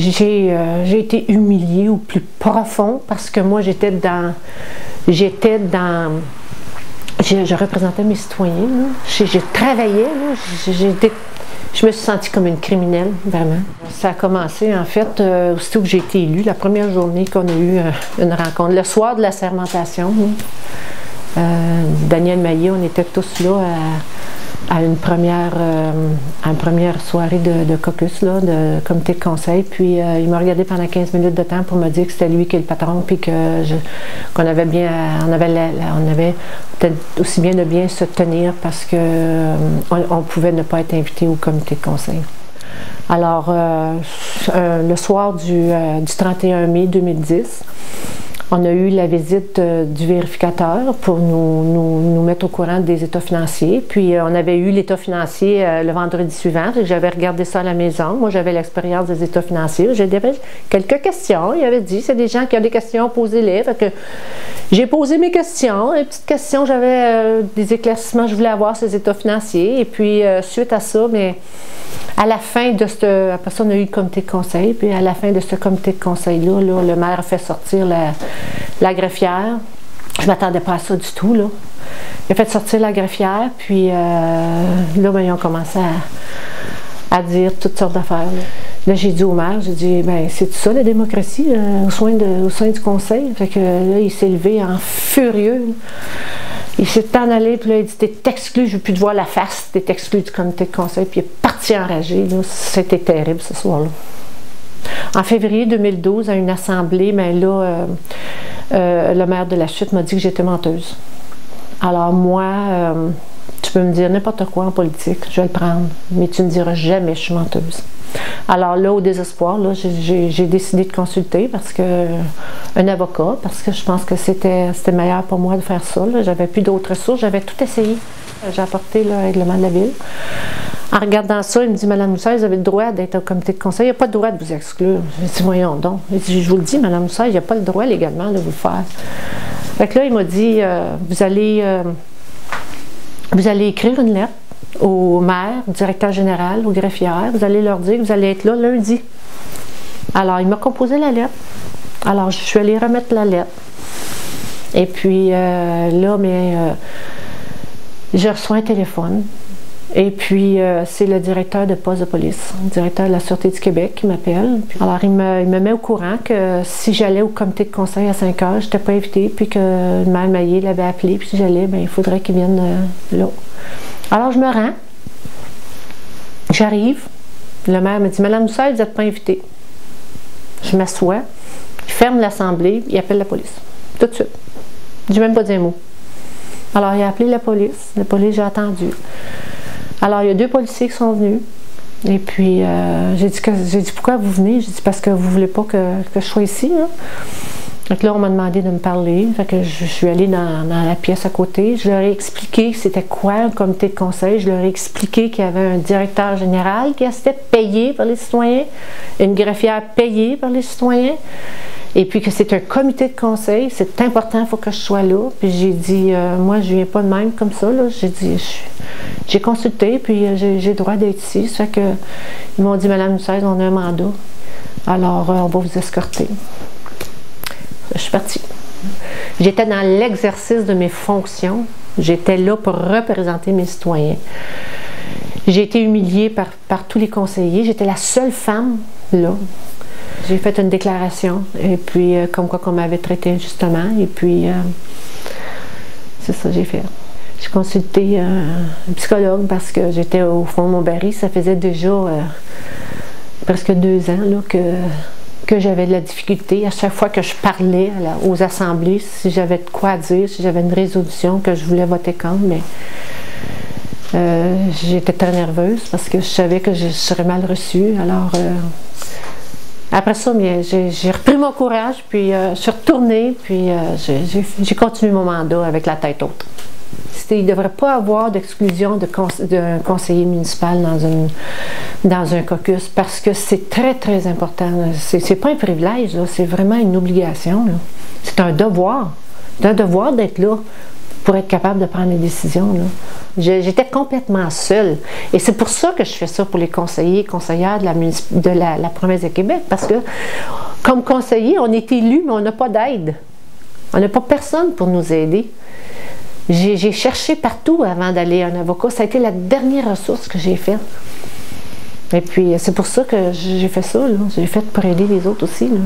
j'ai été humiliée au plus profond parce que moi, je représentais mes citoyens. Je travaillais, je me suis sentie comme une criminelle, vraiment. Ça a commencé, en fait, aussitôt que j'ai été élue, la première journée qu'on a eu une rencontre, le soir de la sermentation. Daniel Maillet, on était tous là à une première soirée de caucus, là, de comité de conseil. Puis il m'a regardé pendant 15 minutes de temps pour me dire que c'était lui qui est le patron, puis qu'on avait on avait peut-être aussi bien de bien se tenir parce qu'on pouvait ne pas être invité au comité de conseil. Alors, le soir du 31 mai 2010, on a eu la visite du vérificateur pour nous mettre au courant des états financiers. Puis on avait eu l'état financier le vendredi suivant. J'avais regardé ça à la maison. Moi, j'avais l'expérience des états financiers. J'avais quelques questions. Il avait dit, c'est des gens qui ont des questions, posez-les. Fait que j'ai posé mes questions. Une petite question, j'avais des éclaircissements. Je voulais avoir ces états financiers. Et puis, suite à ça, mais à la fin de après ça, on a eu le comité de conseil. Puis à la fin de ce comité de conseil-là, le maire a fait sortir la greffière. Je ne m'attendais pas à ça du tout, là. Il a fait sortir la greffière, puis là, ben, ils ont commencé à dire toutes sortes d'affaires. Là, j'ai dit au maire, j'ai dit, ben c'est ça la démocratie au sein du conseil. Fait que là, il s'est levé en furieux. Il s'est en allé, puis là, il dit, t'es exclu, je ne veux plus te voir la face, t'es exclu du comité de conseil, puis il est parti enragé. C'était terrible ce soir-là. En février 2012, à une assemblée, ben là, le maire de la Chute m'a dit que j'étais menteuse. Alors moi, tu peux me dire n'importe quoi en politique, je vais le prendre, mais tu ne diras jamais que je suis menteuse. Alors là, au désespoir, j'ai décidé de consulter un avocat, parce que je pense que c'était meilleur pour moi de faire ça. J'avais plus d'autres ressources, j'avais tout essayé. J'ai apporté le règlement de la ville. En regardant ça, il me dit, Mme Moussaille, vous avez le droit d'être au comité de conseil, il n'y a pas le droit de vous exclure. J'ai dit, voyons donc. Il dit, je vous le dis, Mme Moussaille, il n'y a pas le droit légalement de vous le faire. Fait que là, il m'a dit, vous allez écrire une lettre au maire, au directeur général, aux greffières, vous allez leur dire que vous allez être là lundi. Alors, il m'a composé la lettre. Alors, je suis allée remettre la lettre. Et puis, là, je reçois un téléphone. Et puis, c'est le directeur de poste de police, le directeur de la Sûreté du Québec qui m'appelle. Alors, il me met au courant que si j'allais au comité de conseil à 5 heures, je n'étais pas invitée, puis que le maire Maillet l'avait appelé, puis si j'allais, bien, il faudrait qu'il vienne là. Alors, je me rends. J'arrive. Le maire me dit, Madame Moussaille, vous n'êtes pas invitée. Je m'assois. Il ferme l'assemblée, il appelle la police. Tout de suite. Je n'ai même pas dit un mot. Alors, il a appelé la police. La police, j'ai attendu. Alors, il y a 2 policiers qui sont venus. Et puis, j'ai dit, pourquoi vous venez? J'ai dit, parce que vous ne voulez pas que je sois ici. Hein? Donc là, on m'a demandé de me parler. Fait que je suis allée dans la pièce à côté. Je leur ai expliqué c'était quoi un comité de conseil. Je leur ai expliqué qu'il y avait un directeur général qui était payé par les citoyens, une greffière payée par les citoyens. Et puis que c'est un comité de conseil, c'est important, il faut que je sois là. Puis j'ai dit, moi, je ne viens pas de même comme ça. J'ai dit, j'ai consulté, puis j'ai le droit d'être ici. Ça fait que, ils m'ont dit, Madame Moussaille, on a un mandat. Alors, on va vous escorter. Je suis partie. J'étais dans l'exercice de mes fonctions. J'étais là pour représenter mes citoyens. J'ai été humiliée par tous les conseillers. J'étais la seule femme là. J'ai fait une déclaration, et puis comme quoi qu'on m'avait traité injustement, et puis c'est ça que j'ai fait. J'ai consulté un psychologue parce que j'étais au fond de mon baril. Ça faisait déjà presque 2 ans là, que j'avais de la difficulté. À chaque fois que je parlais aux assemblées, si j'avais de quoi dire, si j'avais une résolution que je voulais voter contre, mais j'étais très nerveuse parce que je savais que je serais mal reçue. Alors, après ça, j'ai repris mon courage, puis je suis retournée, puis j'ai continué mon mandat avec la tête haute. Il ne devrait pas avoir d'exclusion d'un conseiller municipal dans un caucus, parce que c'est très, très important. C'est pas un privilège, c'est vraiment une obligation. C'est un devoir. C'est un devoir d'être là pour être capable de prendre des décisions. J'étais complètement seule. Et c'est pour ça que je fais ça pour les conseillers et conseillères de la province de Québec. Parce que, comme conseiller, on est élu, mais on n'a pas d'aide. On n'a pas personne pour nous aider. J'ai cherché partout avant d'aller à un avocat. Ça a été la dernière ressource que j'ai faite. Et puis, c'est pour ça que j'ai fait ça. J'ai fait pour aider les autres aussi. Là.